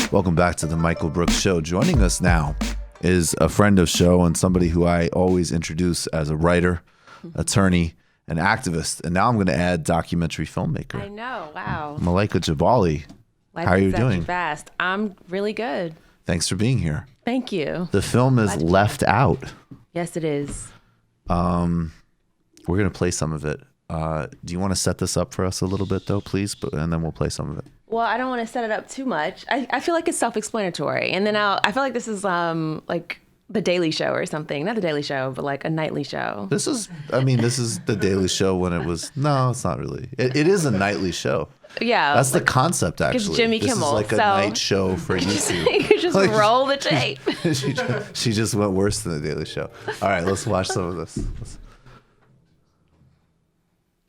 Welcome back to the Michael Brooks Show. Joining us now is a friend of show and somebody who I always introduce as a writer, attorney, and activist. And now I'm going to add documentary filmmaker. I know. Wow. Malaika Jabali. How are you doing? Fast. I'm really good. Thanks for being here. Thank you. The film is Left Out. Yes, it is. We're going to play some of it. Do you want to set this up for us a little bit, though, please? And then we'll play some of it. Well, I don't want to set it up too much. I feel like it's self-explanatory. And then I feel like this is like The Daily Show or something. Not The Daily Show, but like a nightly show. This is The Daily Show when it was... No, it's not really. It is a nightly show. Yeah. That's the concept, actually. Jimmy this Kimmel. Is like a night show for YouTube. You just roll the tape. she just went worse than The Daily Show. All right, let's watch some of this.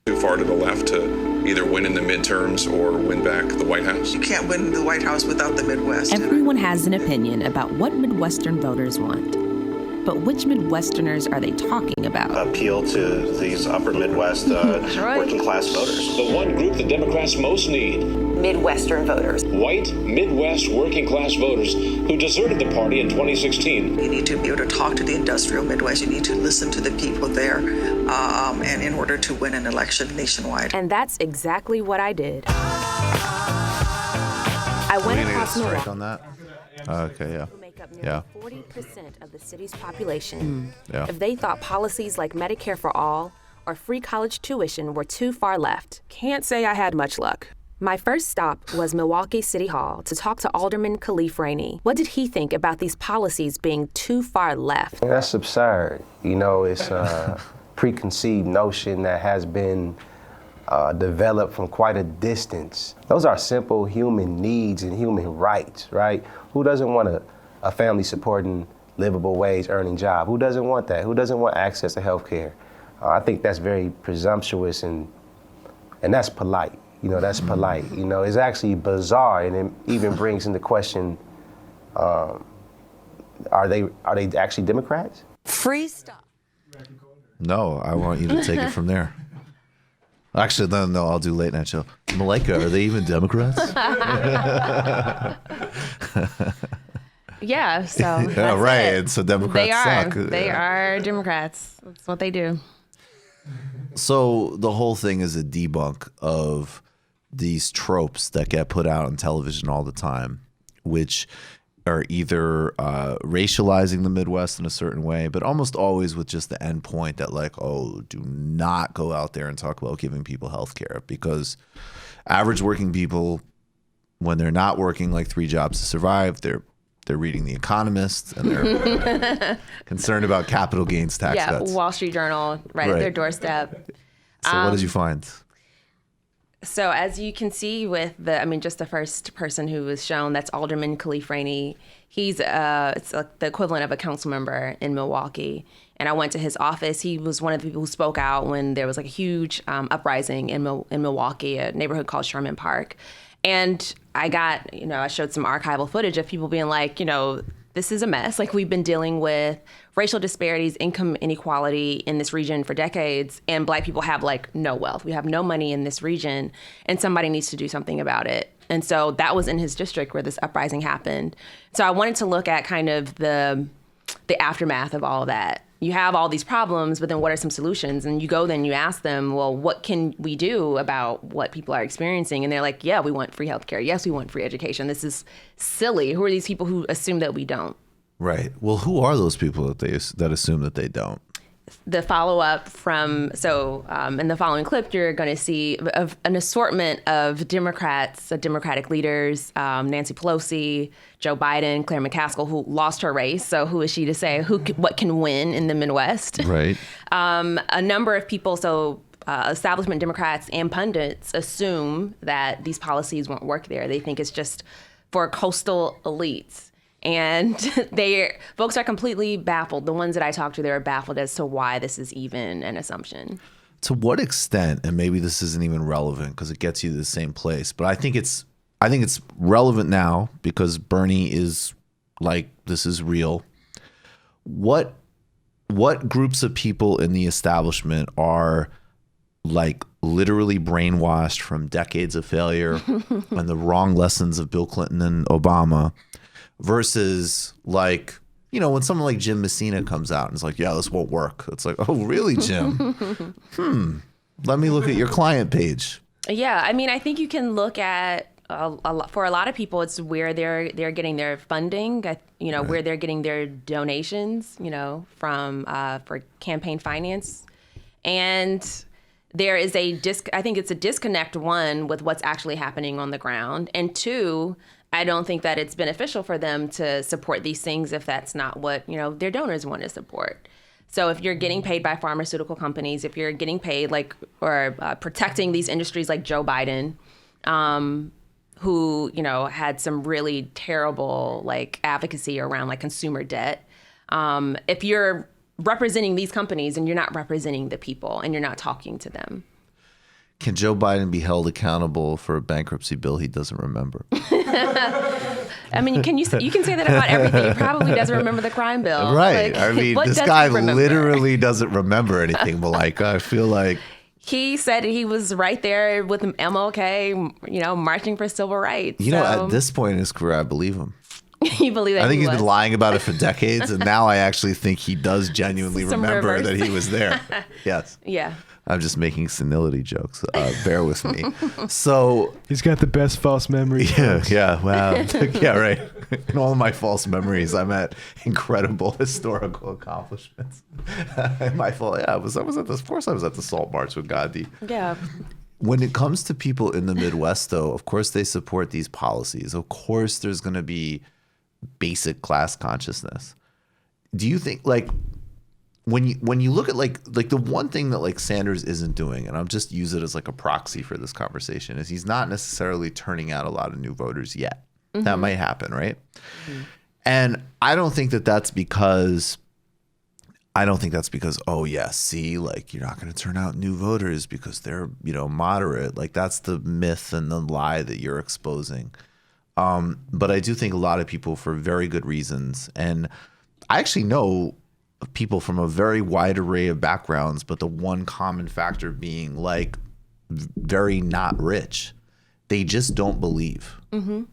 Too far to the left to either win in the midterms or win back the White House? You can't win the White House without the Midwest. Everyone has an opinion about what Midwestern voters want. But which Midwesterners are they talking about? Appeal to these upper Midwest working class voters. The one group the Democrats most need. Midwestern voters. White, Midwest working class voters who deserted the party in 2016. You need to be able to talk to the industrial Midwest. You need to listen to the people there and in order to win an election nationwide. And that's exactly what I did. I went across Milwaukee. On that? Okay, yeah. Make up nearly 40% of the city's population. Yeah. If they thought policies like Medicare for all or free college tuition were too far left, can't say I had much luck. My first stop was Milwaukee City Hall to talk to Alderman Khalif Rainey. What did he think about these policies being too far left? That's absurd. You know, it's a preconceived notion that has been developed from quite a distance. Those are simple human needs and human rights, right? Who doesn't want a family supporting, livable wage earning job? Who doesn't want that? Who doesn't want access to health care? I think that's very presumptuous and that's polite. You know, that's polite. You know, it's actually bizarre, and it even brings into question, are they actually Democrats? Free stuff. No, I want you to take it from there. Actually, no, I'll do late night show. Malaika, are they even Democrats? Yeah, so yeah, right. And so Democrats suck. They are Democrats. That's what they do. So the whole thing is a debunk of these tropes that get put out on television all the time, which are either racializing the Midwest in a certain way, but almost always with just the end point that like, oh, do not go out there and talk about giving people health care, because average working people, when they're not working like 3 jobs to survive, they're reading The Economist and they're concerned about capital gains tax cuts. Wall Street Journal, right at their doorstep. So what did you find? So as you can see with just the first person who was shown, that's Alderman Khalif Rainey. He's it's like the equivalent of a council member in Milwaukee. And I went to his office. He was one of the people who spoke out when there was like a huge uprising in Milwaukee, a neighborhood called Sherman Park. And I showed some archival footage of people being like, this is a mess. Like, we've been dealing with racial disparities, income inequality in this region for decades, and Black people have like no wealth. We have no money in this region, and somebody needs to do something about it. And so that was in his district where this uprising happened. So I wanted to look at kind of the aftermath of all of that. You have all these problems, but then what are some solutions? And you go then you ask them, well, what can we do about what people are experiencing? And they're like, yeah, we want free healthcare. Yes, we want free education. This is silly. Who are these people who assume that we don't? Right. Well, who are those people that assume that they don't? The follow-up from, in the following clip, you're going to see an assortment of Democrats, Democratic leaders, Nancy Pelosi, Joe Biden, Claire McCaskill, who lost her race. So who is she to say what can win in the Midwest? Right. A number of people, establishment Democrats and pundits assume that these policies won't work there. They think it's just for coastal elites. And folks are completely baffled. The ones that I talked to, they were baffled as to why this is even an assumption. To what extent, and maybe this isn't even relevant because it gets you to the same place, but I think it's relevant now because Bernie is like, this is real. What groups of people in the establishment are like literally brainwashed from decades of failure and the wrong lessons of Bill Clinton and Obama versus like, you know, when someone like Jim Messina comes out and is like, yeah, this won't work. It's like, oh, really, Jim? Let me look at your client page. Yeah, I mean, I think you can look at for a lot of people, it's where they're getting their funding, you know, where they're getting their donations, you know, from for campaign finance. And there is I think it's a disconnect, one, with what's actually happening on the ground. And two, I don't think that it's beneficial for them to support these things if that's not what, you know, their donors want to support. So if you're getting paid by pharmaceutical companies, if you're getting paid or protecting these industries like Joe Biden, who, you know, had some really terrible like advocacy around like consumer debt. If you're representing these companies and you're not representing the people and you're not talking to them. Can Joe Biden be held accountable for a bankruptcy bill he doesn't remember? I mean, you can say that about everything. He probably doesn't remember the crime bill. Right. Like, I mean, this guy literally doesn't remember anything. Malaika, I feel like. He said he was right there with MLK, you know, marching for civil rights. You know, at this point in his career, I believe him. You believe that? I think he's been lying about it for decades, and now I actually think he does genuinely remember that he was there. Yes. Yeah. I'm just making senility jokes. Bear with me. So he's got the best false memories. Yeah. Wow. Yeah. Right. In all of my false memories, I'm at incredible historical accomplishments. My fault. Yeah. I was at this. Of course, I was at the Salt March with Gandhi. Yeah. When it comes to people in the Midwest, though, of course they support these policies. Of course, there's going to be basic class consciousness. Do you think like? When you look at like the one thing that like Sanders isn't doing, and I'll just use it as like a proxy for this conversation, is he's not necessarily turning out a lot of new voters yet. Mm-hmm. That might happen, right? Mm-hmm. And I don't think that's because, oh yeah, see, like you're not going to turn out new voters because they're, you know, moderate. Like that's the myth and the lie that you're exposing. But I do think a lot of people, for very good reasons, and I actually know people from a very wide array of backgrounds, but the one common factor being like very not rich. They just don't believe. Mm-hmm.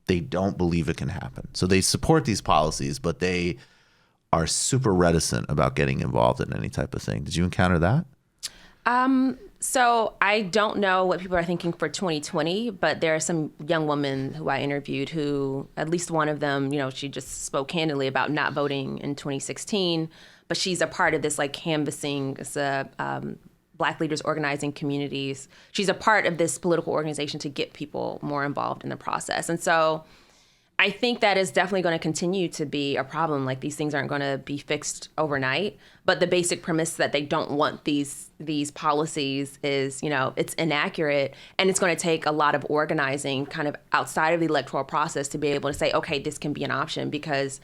They don't believe it can happen. So they support these policies, but they are super reticent about getting involved in any type of thing. Did you encounter that? So I don't know what people are thinking for 2020, but there are some young women who I interviewed who, at least one of them, you know, she just spoke candidly about not voting in 2016, but she's a part of this like canvassing, it's a Black leaders organizing communities. She's a part of this political organization to get people more involved in the process. And so I think that is definitely going to continue to be a problem. Like these things aren't going to be fixed overnight. But the basic premise that they don't want these policies is, you know, it's inaccurate. And it's going to take a lot of organizing kind of outside of the electoral process to be able to say, OK, this can be an option, because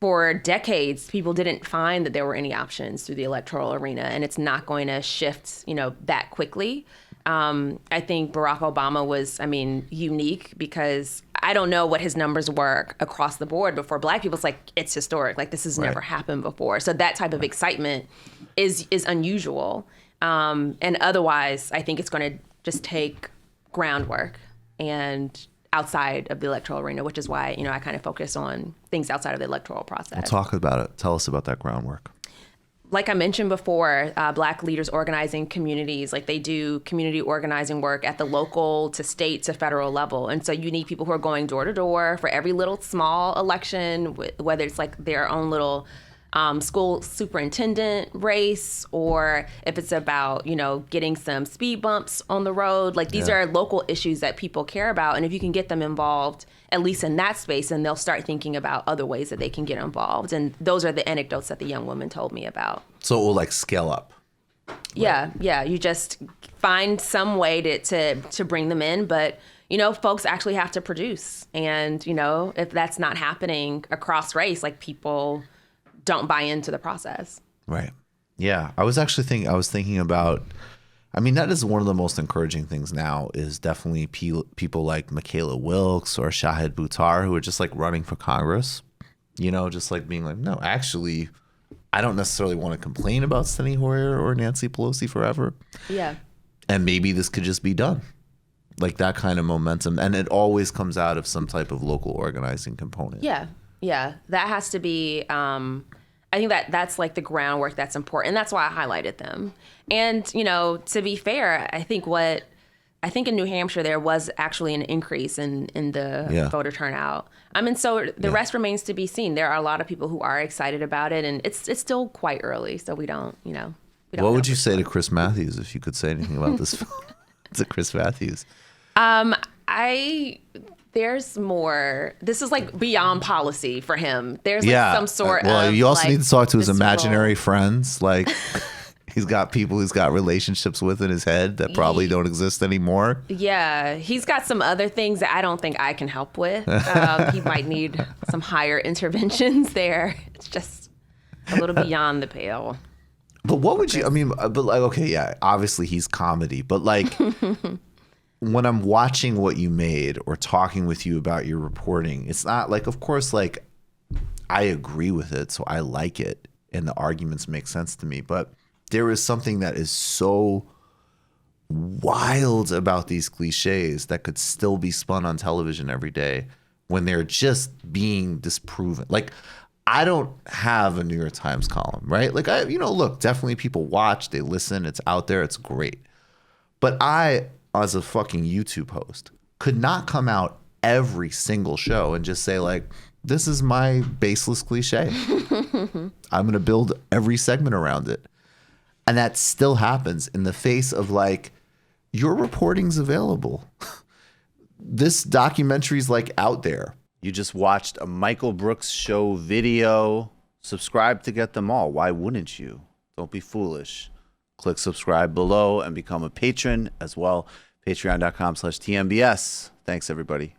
for decades, people didn't find that there were any options through the electoral arena. And it's not going to shift, you know, that quickly. I think Barack Obama was, unique because I don't know what his numbers were across the board, but for Black people, it's like, it's historic. Like this has never happened before. So that type of excitement is unusual. And otherwise, I think it's going to just take groundwork and outside of the electoral arena, which is why, you know, I kind of focus on things outside of the electoral process. Well, talk about it. Tell us about that groundwork. Like I mentioned before, Black leaders organizing communities, like they do community organizing work at the local to state to federal level. And so you need people who are going door to door for every little small election, whether it's like their own little school superintendent race, or if it's about, you know, getting some speed bumps on the road. Like these are local issues that people care about. And if you can get them involved, at least in that space, and they'll start thinking about other ways that they can get involved. And those are the anecdotes that the young woman told me about. So it will like scale up. Yeah. You just find some way to bring them in. But, you know, folks actually have to produce. And, you know, if that's not happening across race, like people don't buy into the process. Right. Yeah. I was thinking about, that is one of the most encouraging things now is definitely people like Michaela Wilkes or Shahid Buttar who are just like running for Congress, you know, just like being like, no, actually, I don't necessarily want to complain about Steny Hoyer or Nancy Pelosi forever. Yeah. And maybe this could just be done. Like that kind of momentum. And it always comes out of some type of local organizing component. Yeah. Yeah. That has to be, I think that's like the groundwork that's important. And that's why I highlighted them. And, to be fair, I think in New Hampshire, there was actually an increase in the voter turnout. So the rest remains to be seen. There are a lot of people who are excited about it, and it's still quite early, so we don't. What would you say to Chris Matthews if you could say anything about this film? To Chris Matthews. There's more. This is like beyond policy for him. There's like some sort of. Well, you also like, need to talk to his visceral- imaginary friends. Like, he's got people he's got relationships with in his head that probably don't exist anymore. Yeah, he's got some other things that I don't think I can help with. He might need some higher interventions there. It's just a little beyond the pale. But what would you? I mean, but like, okay, yeah, obviously he's comedy, but like. When I'm watching what you made or talking with you about your reporting, it's not like, of course, like I agree with it, so I like it, and the arguments make sense to me. But there is something that is so wild about these cliches that could still be spun on television every day when they're just being disproven. Like, I don't have a New York Times column, right? Like, look, definitely people watch, they listen, it's out there, it's great. But I, as a fucking YouTube host, could not come out every single show and just say like, this is my baseless cliche. I'm going to build every segment around it. And that still happens in the face of like, your reporting's available. This documentary's like out there. You just watched a Michael Brooks show video. Subscribe to get them all. Why wouldn't you? Don't be foolish. Click subscribe below and become a patron as well. Patreon.com/TMBS. Thanks, everybody.